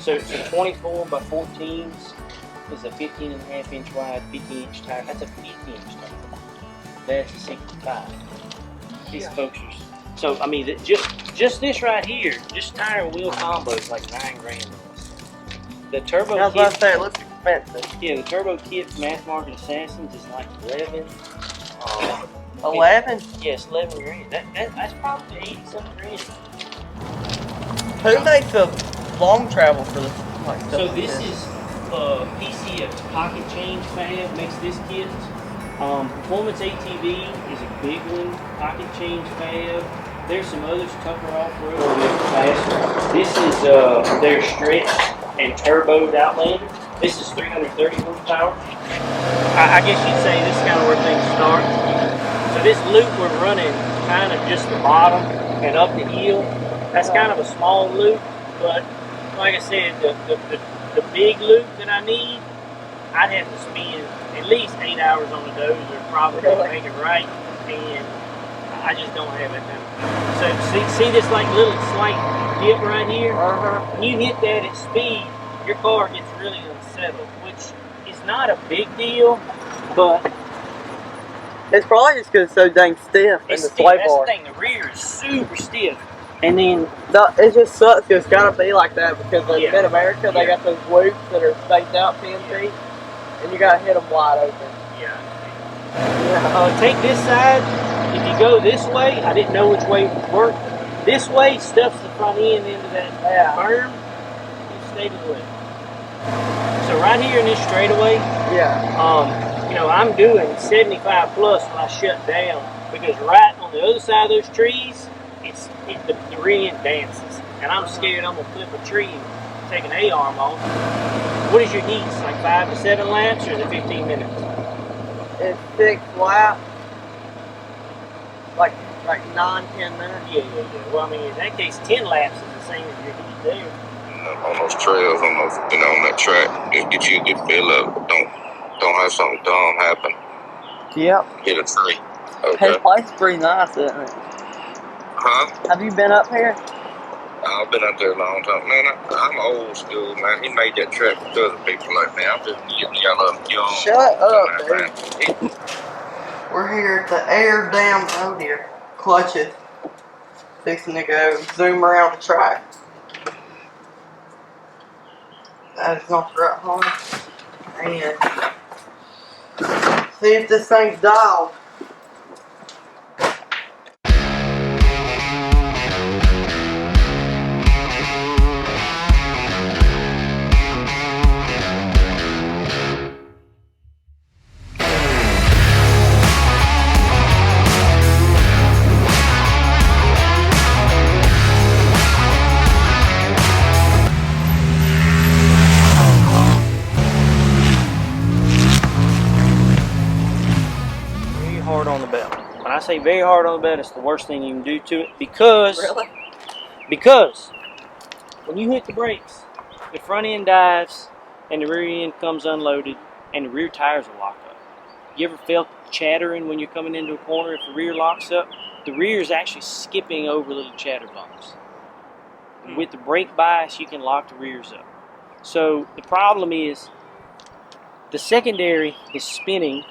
So 24 by 14s is a 15.5-inch wide, 50-inch tire. That's a 50-inch tire. That's a 65. These folks are. So I mean, just this right here, just tire and wheel combo is like $9 grand. The turbo. I was about to say it looks expensive. Yeah, the turbo kit from Mass Market Assassins is like 11. 11? Yes, 11 grand. That's probably 80-something grand. Who makes a long travel for this? Like So this is PC, a pocket change fab, makes this kit. Performance ATV is a big one, pocket change fab. There's some others, Tucker Off-Road, faster. This is their stretch and turboed Outlander. This is 330 horsepower. I guess you'd say this is kind of where things start. So this loop we're running kind of just the bottom and up the hill. That's kind of a small loop, but like I said, the big loop that I need, I'd have to spend at least 8 hours on the dozer, probably to make it right, and I just don't have that kind of time. So see this like little slight dip right here? When you hit that at speed, your car gets really unsettled, which is not a big deal, but it's probably just because it's so dang stiff in the sway that's bar. the thing, the rear is super stiff. And then it just sucks because it's gotta be like that because in Mid-America they got those loops that are spaced out 10 feet and you gotta hit them wide open. Take this side. If you go this way, I didn't know which way would work. This way stuffs the front end into that berm. You stay to the left. So right here in this straightaway, you know, I'm doing 75 plus when I shut down because right on the other side of those trees, the rear end dances, and I'm scared I'm gonna flip a tree and take an A-arm off. What is your heats? Like 5 to 7 laps, or is it 15 minutes? It's 6 laps, like 9-10 minutes. Yeah. Well, I mean, in that case, 10 laps is the same as your heat there. On those trails, on that track, get you a good fill up. Don't have something dumb happen. Yep. Hit a tree. Okay. His place is pretty nice, isn't it? Huh? Have you been up here? I've been up there a long time. Man, I'm old school, man. He made that track because of people like me. I'm just getting young. Shut up, dude. We're here at the Airdam Clutches. Fixing to go zoom around the track. That is not the right home. And see if this thing's dialed. Hard on the belt. When I say very hard on the belt, it's the worst thing you can do to it because when you hit the brakes, the front end dives and the rear end comes unloaded and the rear tires will lock up. You ever felt chattering when you're coming into a corner if the rear locks up? The rear is actually skipping over little chatter bumps. With the brake bias, you can lock the rears up. So the problem is the secondary is spinning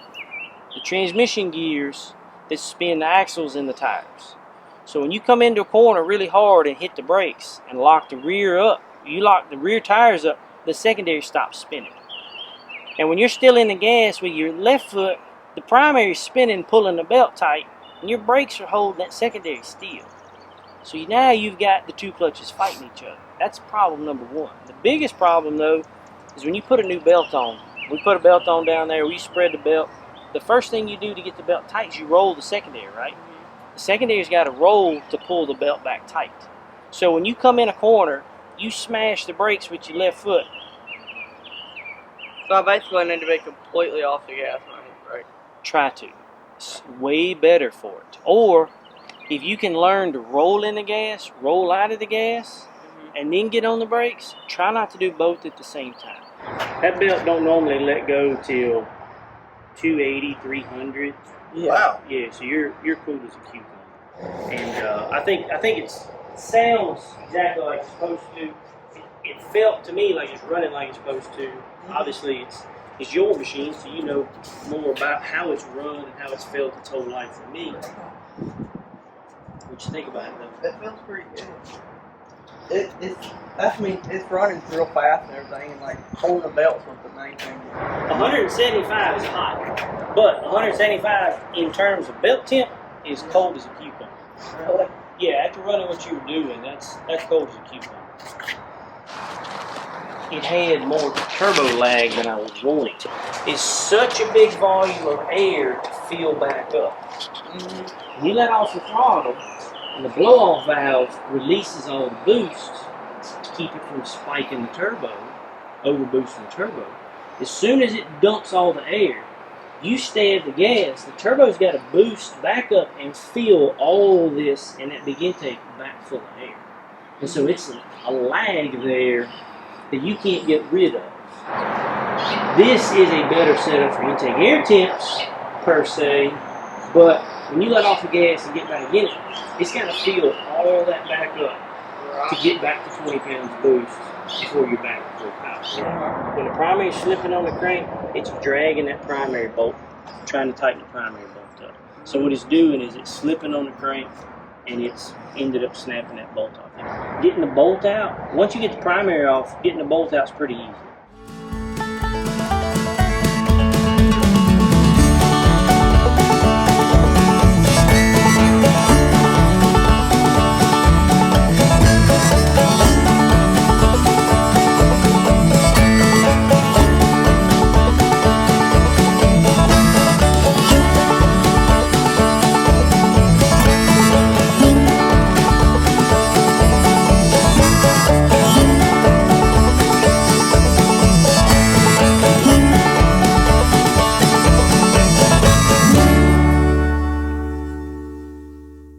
the transmission gears that spin the axles and the tires. So when you come into a corner really hard and hit the brakes and lock the rear up, you lock the rear tires up, the secondary stops spinning. And when you're still in the gas with your left foot, the primary is spinning, pulling the belt tight, and your brakes are holding that secondary still. So now you've got the two clutches fighting each other. That's problem number one. The biggest problem though is when you put a new belt on. We put a belt on down there, we spread the belt. The first thing you do to get the belt tight is you roll the secondary, right? The secondary's got to roll to pull the belt back tight. So when you come in a corner, you smash the brakes with your left foot. So I basically need to be completely off the gas, right? Try to. It's way better for it. Or if you can learn to roll in the gas, roll out of the gas, and then get on the brakes, try not to do both at the same time. That belt don't normally let go till 280, 300. Yeah. Wow. Yeah, so you're cool as a cucumber. And I think it sounds exactly like it's supposed to. it felt to me like it's running like it's supposed to. Obviously, it's your machine, so you know more about how it's run and how it's felt its whole life for me. What you think about it, though? It feels pretty good. It's running real fast and everything, and like holding the belts with the main thing. 175 is hot, but 175 in terms of belt temp is cold as a cucumber. Really? Yeah, after running what you were doing, that's cold as a cucumber. It had more turbo lag than I was wanting. It's such a big volume of air to fill back up. When you let off the throttle, and the blow-off valve releases all the boost to keep it from spiking the turbo, overboosting the turbo. As soon as it dumps all the air, you stab the gas, the turbo's got to boost back up and fill all this and that big intake back full of air. And so it's a lag there that you can't get rid of. This is a better setup for intake air temps, per se, but when you let off the gas and get back in it, it's got to fill all that back up to get back to 20 pounds boost before you're back to full power. When the primary is slipping on the crank, it's dragging that primary bolt, trying to tighten the primary bolt up. So what it's doing is it's slipping on the crank, and it's ended up snapping that bolt off. Getting the bolt out, once you get the primary off, getting the bolt out is pretty easy.